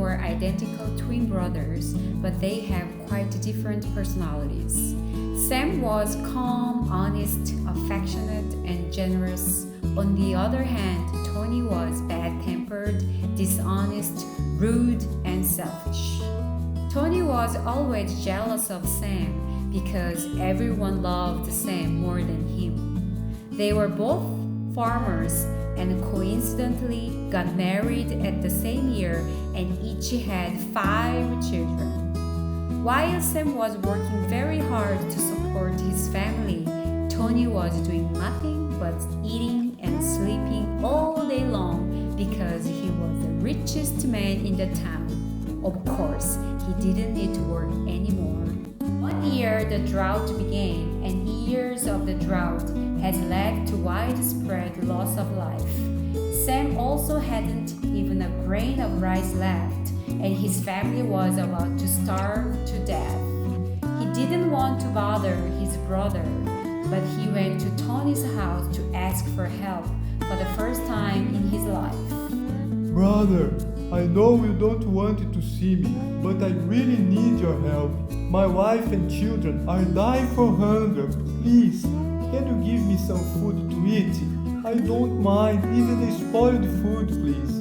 were identical twin brothers, but they have quite different personalities. Sam was calm, honest, affectionate, and generous. On the other hand, Tony was bad-tempered, dishonest, rude, and selfish. Tony was always jealous of Sam because everyone loved Sam more than him. They were both farmers and coincidentally got married at the same year and each had 5 children. While Sam was working very hard to support his family, Tony was doing nothing but eating and sleeping all day long because he was the richest man in the town. Of course, he didn't need to work anymore. One year the drought began, and years of the drought has led to widespread loss of life. Sam also hadn't even a grain of rice left, and his family was about to starve to death. He didn't want to bother his brother, but he went to Tony's house to ask for help for the first time in his life. Brother, I know you don't want to see me, but I really need your help. My wife and children are dying for hunger. Please, can you give me some food to eat? I don't mind, even the spoiled food, please.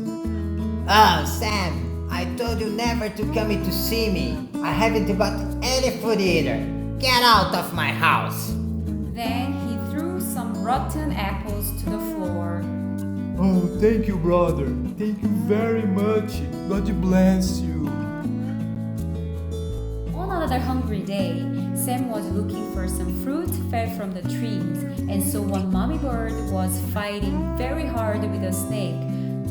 Oh, Sam, I told you never to come in to see me. I haven't got any food either. Get out of my house. Then he threw some rotten apples to the floor. Oh, thank you, brother. Thank you very much. God bless you. On another hungry day, Sam was looking for some fruit fell from the trees, and so one mommy bird was fighting very hard with a snake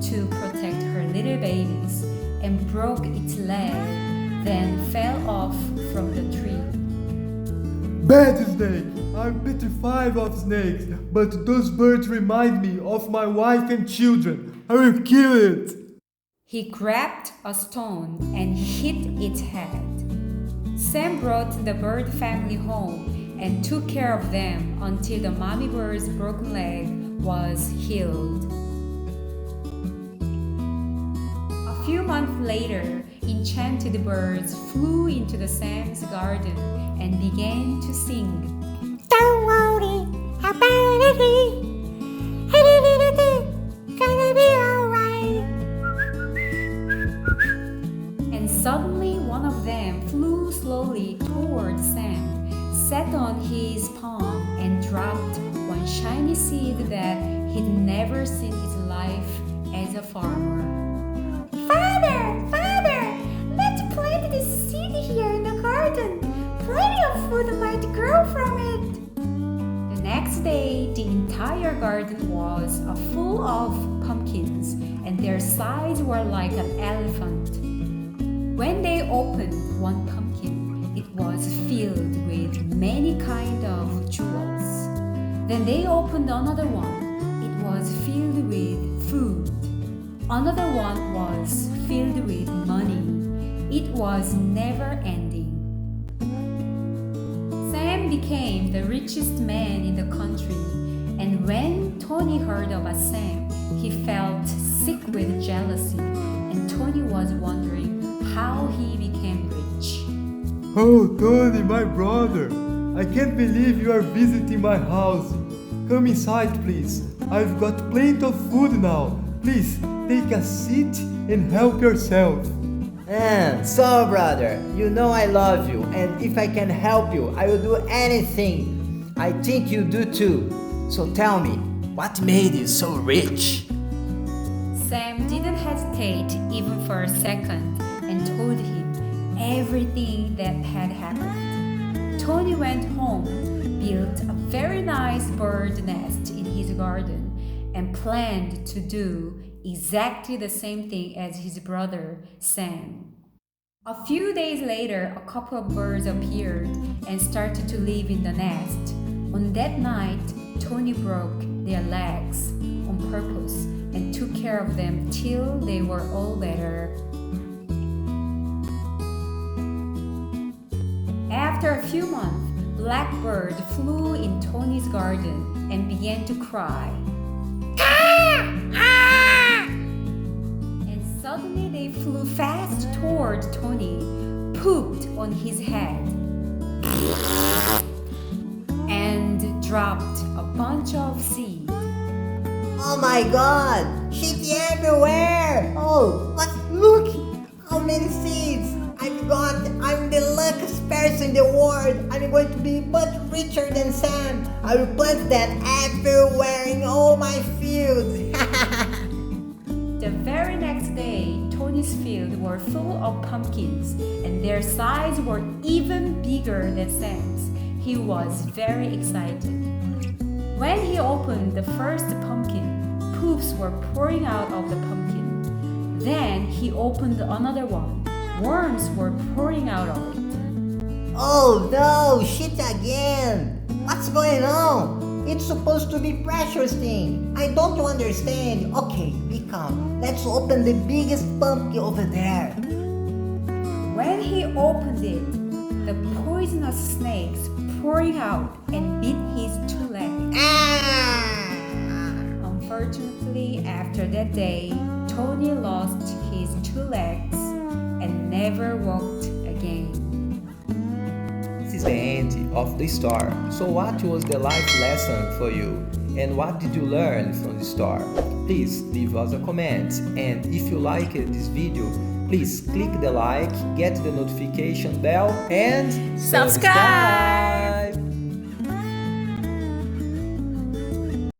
to protect her little babies and broke its leg, then fell off from the tree. Bad snake! I'm petrified of snakes, but those birds remind me of my wife and children. I will kill it! He grabbed a stone and hit its head. Sam brought the bird family home and took care of them until the mommy bird's broken leg was healed. A few months later, enchanted birds flew into the Sam's garden and began to sing. Don't worry about anything. Gonna be alright. And suddenly one of them flew slowly toward Sam, sat on his palm, and dropped one shiny seed that he'd never seen his life as a farmer. Father, let's plant this seed here in the garden. Plenty of food might grow from it. The next day, the entire garden was full of pumpkins, and their size were like an elephant. When they opened one pumpkin, it was filled with many kinds of jewels. Then they opened another one. It was filled with food. Another one was filled with money. It was never ending. Sam became the richest man in the country, and when Tony heard about Sam, he felt sick with jealousy, and Tony was wondering how he became rich. Oh, Tony, my brother. I can't believe you are visiting my house. Come inside, please. I've got plenty of food now. Please, take a seat and help yourself. So brother, you know I love you, and if I can help you, I will do anything. I think you do too. So tell me, what made you so rich? Sam didn't hesitate even for a second and told him everything that had happened. Tony went home, built a very nice bird nest in his garden, and planned to do exactly the same thing as his brother, Sam. A few days later, a couple of birds appeared and started to live in the nest. On that night, Tony broke their legs on purpose and took care of them till they were all better. After a few months, Blackbird flew in Tony's garden and began to cry. And suddenly they flew flew fast toward Tony, pooped on his head, and dropped a bunch of seed. Oh my god! Shit everywhere! Oh, look! How many seeds! I'm the luckiest person in the world! I'm going to be much richer than Sam! I will plant that everywhere in all my fields! The very next day, Tony's fields were full of pumpkins, and their sizes were even bigger than Sam's. He was very excited. When he opened the first pumpkin, poops were pouring out of the pumpkin. Then he opened another one. Worms were pouring out of it. Oh no! Shit again! What's going on? It's supposed to be precious thing. I don't understand. Okay, be calm. Let's open the biggest pumpkin over there. When he opened it, the poisonous snakes pouring out and bit his two legs. Ah! Unfortunately, after that day, Tony lost his two legs and never walked again. This is the end of the story. So what was the life lesson for you? And what did you learn from the story? Please leave us a comment. And if you liked this video, please click the like, get the notification bell and Subscribe!